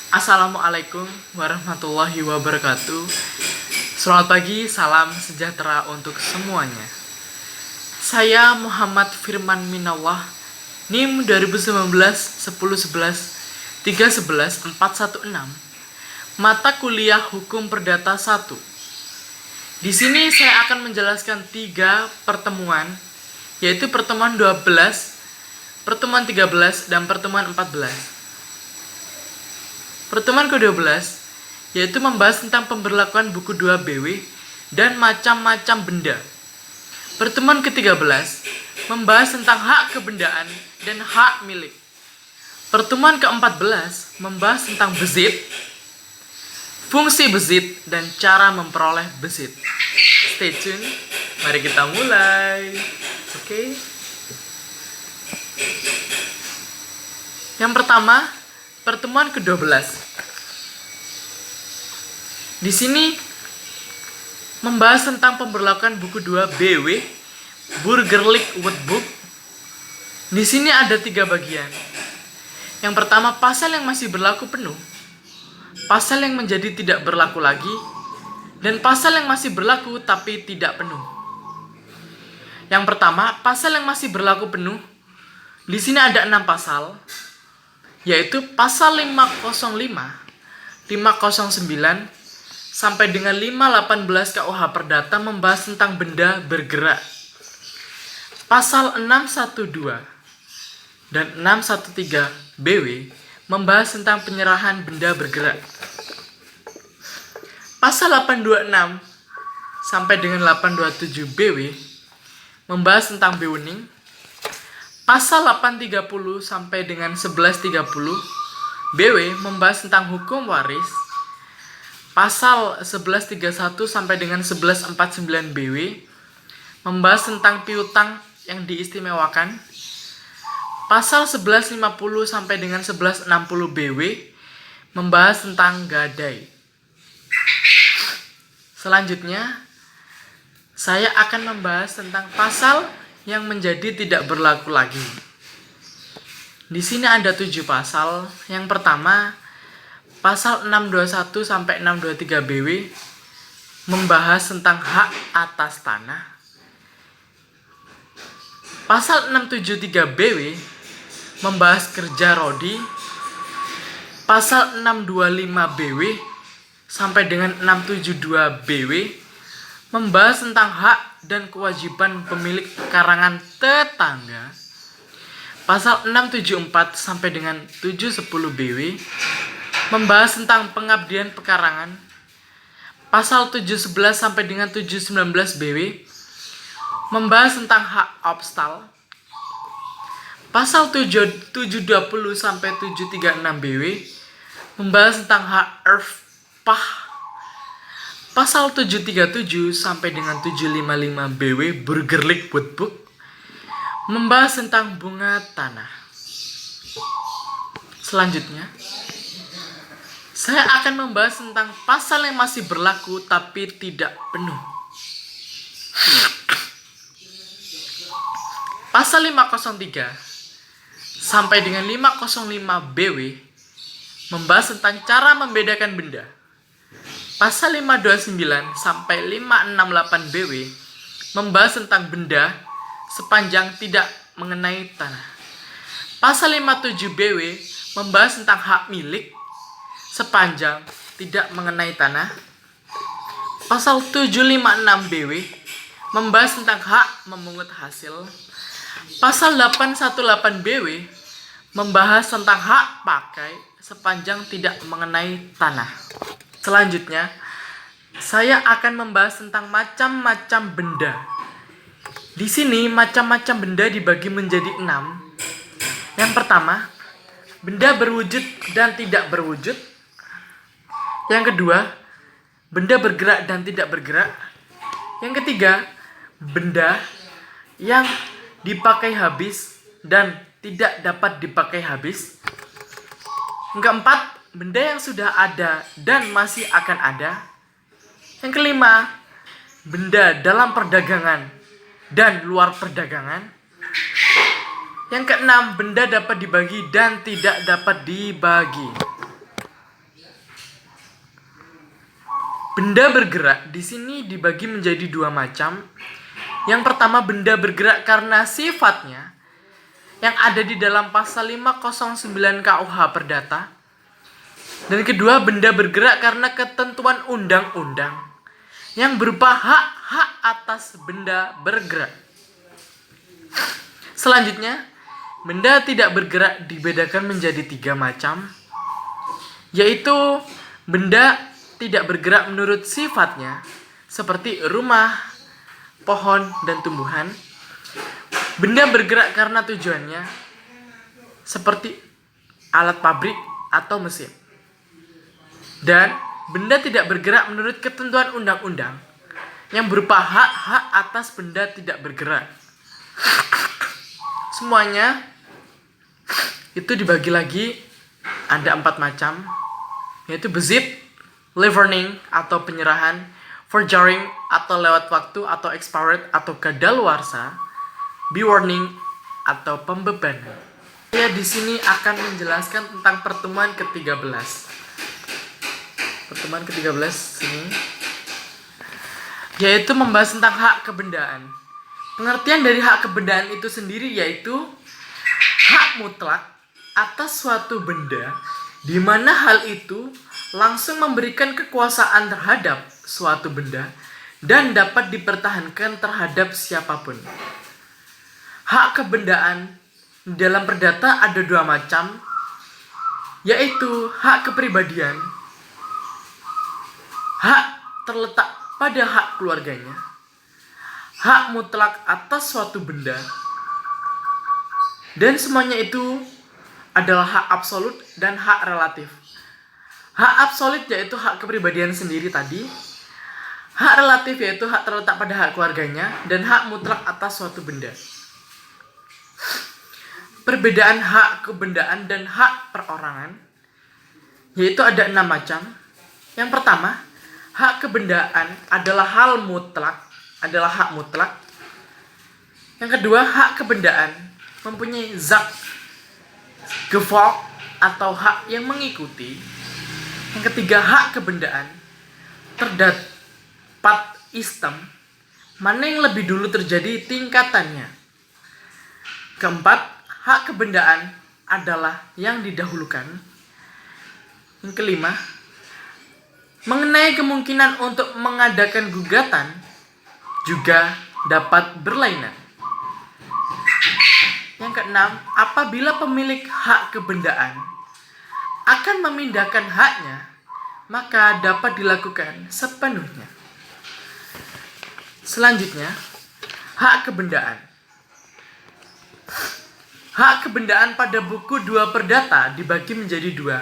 Assalamualaikum warahmatullahi wabarakatuh. Selamat pagi, salam sejahtera untuk semuanya. Saya Muhammad Firman Minallah, NIM 2019 1011 311 416, mata kuliah Hukum Perdata 1. Di sini saya akan menjelaskan 3 pertemuan, yaitu pertemuan 12, pertemuan 13, dan pertemuan 14. Pertemuan ke-12 yaitu membahas tentang pemberlakuan buku 2 BW dan macam-macam benda. Pertemuan ke-13 membahas tentang hak kebendaan dan hak milik. Pertemuan ke-14 membahas tentang bezit, fungsi bezit, dan cara memperoleh bezit. Stay tune, mari kita mulai. Oke. Yang pertama, pertemuan ke-12. Di sini membahas tentang pemberlakuan buku 2 BW, Burgerlijk Wetboek. Di sini ada 3 bagian. Yang pertama, pasal yang masih berlaku penuh, pasal yang menjadi tidak berlaku lagi, dan pasal yang masih berlaku tapi tidak penuh. Yang pertama, pasal yang masih berlaku penuh. Di sini ada 6 pasal, yaitu pasal 505, 509, sampai dengan 518 KUH Perdata membahas tentang benda bergerak. Pasal 612 dan 613 BW membahas tentang penyerahan benda bergerak. Pasal 826 sampai dengan 827 BW membahas tentang bewenang. Pasal 830 sampai dengan 1130 BW membahas tentang hukum waris. Pasal 1131 sampai dengan 1149 BW membahas tentang piutang yang diistimewakan. Pasal 1150 sampai dengan 1160 BW membahas tentang gadai. Selanjutnya, saya akan membahas tentang pasal yang menjadi tidak berlaku lagi. Di sini ada 7 pasal. Yang pertama, pasal 621 sampai 623 BW membahas tentang hak atas tanah. Pasal 673 BW membahas kerja rodi. Pasal 625 BW sampai dengan 672 BW membahas tentang hak dan kewajiban pemilik karangan tetangga. Pasal 674 sampai dengan 710 BW membahas tentang pengabdian pekarangan. Pasal 711 sampai dengan 719 BW membahas tentang hak obstal. Pasal 720 sampai 736 BW membahas tentang hak erfpah. Pasal 737 sampai dengan 755 BW Burgerlijk Wetboek membahas tentang bunga tanah. Selanjutnya, saya akan membahas tentang pasal yang masih berlaku tapi tidak penuh. Pasal 503 sampai dengan 505 BW membahas tentang cara membedakan benda. Pasal 529 sampai 568 BW membahas tentang benda sepanjang tidak mengenai tanah. Pasal 57 BW membahas tentang hak milik sepanjang tidak mengenai tanah. Pasal 756 BW membahas tentang hak memungut hasil. Pasal 818 BW membahas tentang hak pakai sepanjang tidak mengenai tanah. Selanjutnya, saya akan membahas tentang macam-macam benda. Di sini macam-macam benda dibagi menjadi 6. Yang pertama, benda berwujud dan tidak berwujud. Yang kedua, benda bergerak dan tidak bergerak. Yang ketiga, benda yang dipakai habis dan tidak dapat dipakai habis. Yang keempat, benda yang sudah ada dan masih akan ada. Yang kelima, benda dalam perdagangan dan luar perdagangan. Yang keenam, benda dapat dibagi dan tidak dapat dibagi. Benda bergerak di sini dibagi menjadi dua macam. Yang pertama, benda bergerak karena sifatnya yang ada di dalam pasal 509 KUH Perdata. Dan kedua, benda bergerak karena ketentuan undang-undang yang berupa hak-hak atas benda bergerak. Selanjutnya, benda tidak bergerak dibedakan menjadi tiga macam, yaitu benda tidak bergerak menurut sifatnya, seperti rumah, pohon, dan tumbuhan. Benda bergerak karena tujuannya, seperti alat pabrik atau mesin. Dan benda tidak bergerak menurut ketentuan undang-undang yang berupa hak-hak atas benda tidak bergerak. Semuanya itu dibagi lagi ada 4 macam, yaitu bezit, leverning atau penyerahan, forjaring atau lewat waktu atau expired atau kadaluarsa, be-warning atau pembebanan. Saya di sini akan menjelaskan tentang pertemuan ke-13. Pertemuan ke-13 sini yaitu membahas tentang hak kebendaan. Pengertian dari hak kebendaan itu sendiri yaitu hak mutlak atas suatu benda di mana hal itu langsung memberikan kekuasaan terhadap suatu benda dan dapat dipertahankan terhadap siapapun. Hak kebendaan dalam perdata ada 2 macam, yaitu hak kepribadian. Hak terletak pada hak keluarganya. Hak mutlak atas suatu benda. Dan semuanya itu adalah hak absolut dan hak relatif. Hak absolut yaitu hak kepribadian sendiri tadi. Hak relatif yaitu hak terletak pada hak keluarganya. Dan hak mutlak atas suatu benda. Perbedaan hak kebendaan dan hak perorangan yaitu ada 6 macam. Yang pertama, hak kebendaan adalah hak mutlak. Yang kedua, hak kebendaan mempunyai zak, gevolg atau hak yang mengikuti. Yang ketiga, hak kebendaan terdapat istem, mana yang lebih dulu terjadi tingkatannya. Keempat, hak kebendaan adalah yang didahulukan. Yang kelima, mengenai kemungkinan untuk mengadakan gugatan juga dapat berlainan. Yang keenam, apabila pemilik hak kebendaan akan memindahkan haknya, maka dapat dilakukan sepenuhnya. Selanjutnya, hak kebendaan. Hak kebendaan pada buku 2 Perdata dibagi menjadi 2,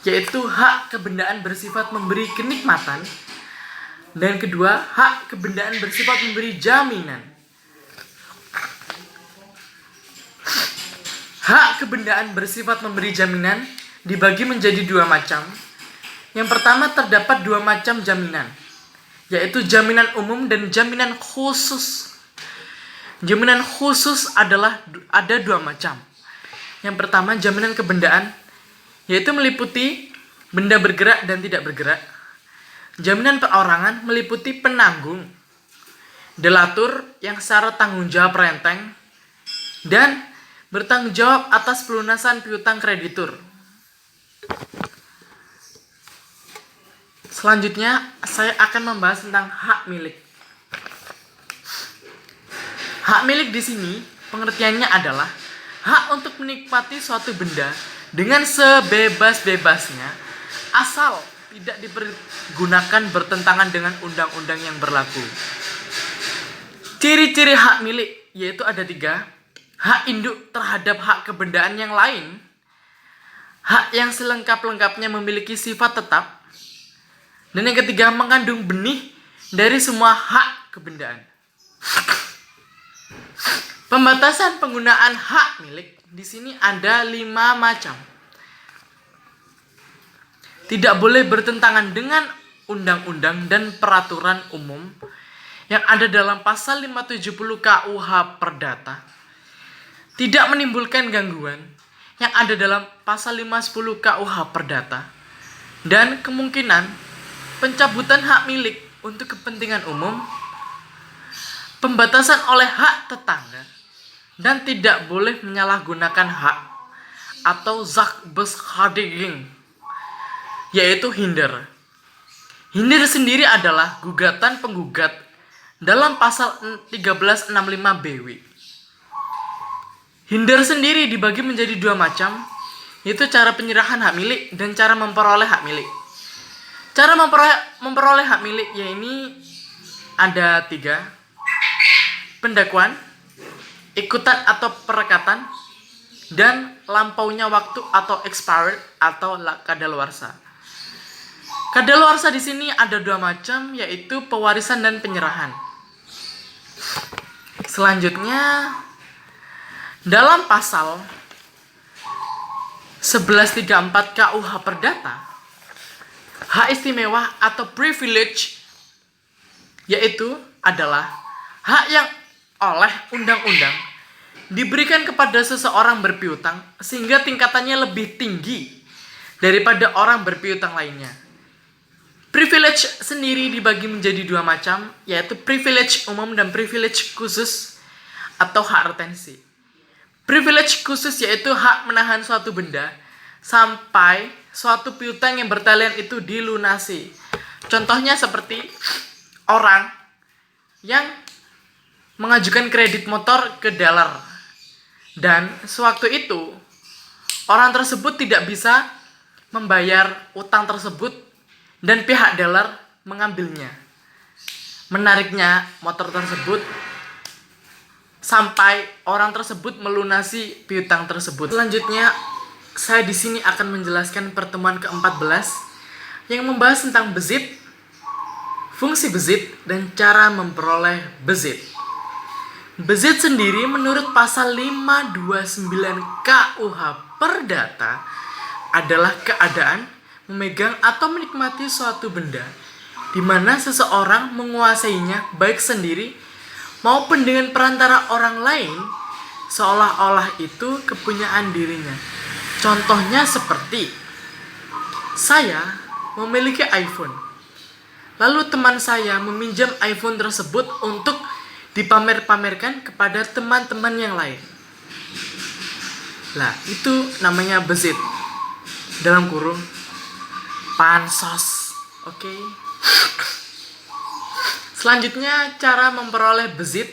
yaitu hak kebendaan bersifat memberi kenikmatan, dan kedua, hak kebendaan bersifat memberi jaminan. Hak kebendaan bersifat memberi jaminan dibagi menjadi 2 macam. Yang pertama, terdapat 2 macam jaminan, yaitu jaminan umum dan jaminan khusus. Jaminan khusus ada 2 macam. Yang pertama, jaminan kebendaan, yaitu meliputi benda bergerak dan tidak bergerak. Jaminan perorangan meliputi penanggung, delatur yang secara tanggung jawab renteng, dan bertanggung jawab atas pelunasan piutang kreditur. Selanjutnya, saya akan membahas tentang hak milik. Hak milik di sini pengertiannya adalah hak untuk menikmati suatu benda dengan sebebas-bebasnya asal tidak dipergunakan bertentangan dengan undang-undang yang berlaku. Ciri-ciri hak milik yaitu ada 3. Hak induk terhadap hak kebendaan yang lain. Hak yang selengkap-lengkapnya memiliki sifat tetap. Dan yang ketiga, mengandung benih dari semua hak kebendaan. Pembatasan penggunaan hak milik di sini ada 5 macam. Tidak boleh bertentangan dengan undang-undang dan peraturan umum yang ada dalam pasal 570 KUH Perdata. Tidak menimbulkan gangguan yang ada dalam pasal 510 KUH Perdata. Dan kemungkinan pencabutan hak milik untuk kepentingan umum, pembatasan oleh hak tetangga, dan tidak boleh menyalahgunakan hak atau zakbeschadiging, yaitu hinder. Hinder sendiri adalah gugatan penggugat dalam pasal 1365 BW. Hinder sendiri dibagi menjadi dua macam, yaitu cara penyerahan hak milik dan cara memperoleh hak milik. Cara memperoleh hak milik ini ada 3. Pendakwaan, ikutan atau perekatan, dan lampaunya waktu atau expired atau kadaluarsa. Kadaluarsa di sini ada 2 macam, yaitu pewarisan dan penyerahan. Selanjutnya, dalam pasal 1134 KUH Perdata, hak istimewa atau privilege yaitu adalah hak yang oleh undang-undang diberikan kepada seseorang berpiutang sehingga tingkatannya lebih tinggi daripada orang berpiutang lainnya. Privilege sendiri dibagi menjadi 2 macam, yaitu privilege umum dan privilege khusus atau hak retensi. Privilege khusus yaitu hak menahan suatu benda sampai suatu piutang yang bertalian itu dilunasi. Contohnya seperti orang yang mengajukan kredit motor ke dealer, dan sewaktu itu orang tersebut tidak bisa membayar utang tersebut dan pihak dealer mengambilnya, menariknya motor tersebut sampai orang tersebut melunasi piutang tersebut. Selanjutnya, saya di sini akan menjelaskan pertemuan ke-14 yang membahas tentang bezit, fungsi bezit, dan cara memperoleh bezit. Bezit sendiri menurut pasal 529 KUH Perdata adalah keadaan memegang atau menikmati suatu benda di mana seseorang menguasainya baik sendiri maupun dengan perantara orang lain seolah-olah itu kepunyaan dirinya. Contohnya seperti saya memiliki iPhone, lalu teman saya meminjam iPhone tersebut untuk dipamer-pamerkan kepada teman-teman yang lain. Lah, itu namanya bezit. Dalam kurung pansos. Oke. Selanjutnya, cara memperoleh bezit.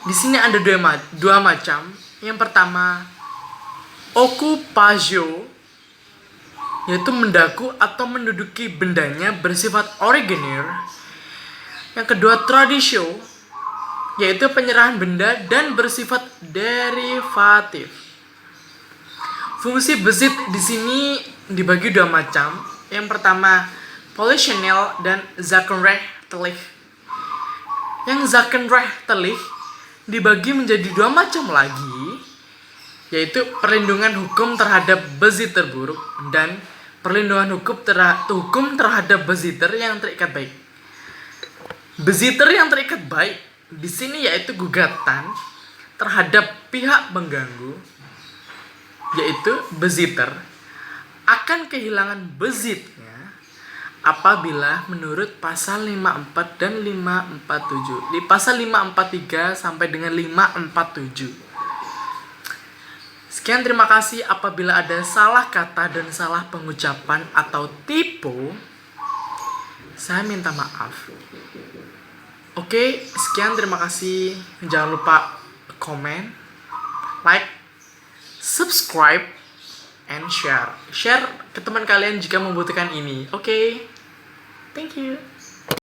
Di sini ada dua macam. Yang pertama, occupatio, yaitu mendaku atau menduduki bendanya bersifat originir. Yang kedua, traditio, yaitu penyerahan benda dan bersifat derivatif. Fungsi bezit di sini dibagi 2 macam. Yang pertama, politionel dan zakenrechtlich. Yang zakenrechtlich dibagi menjadi 2 macam lagi, yaitu perlindungan hukum terhadap bezitter buruk dan perlindungan hukum terhadap bezitter yang terikat baik. Bezitter yang terikat baik di sini yaitu gugatan terhadap pihak pengganggu, yaitu bezitter, akan kehilangan bezitnya apabila menurut pasal 54 dan 547. Di pasal 543 sampai dengan 547. Sekian, terima kasih. Apabila ada salah kata dan salah pengucapan atau typo, saya minta maaf. Oke, sekian, terima kasih. Jangan lupa komen, like, subscribe, and share. Share ke teman kalian jika membutuhkan ini. Oke. Thank you.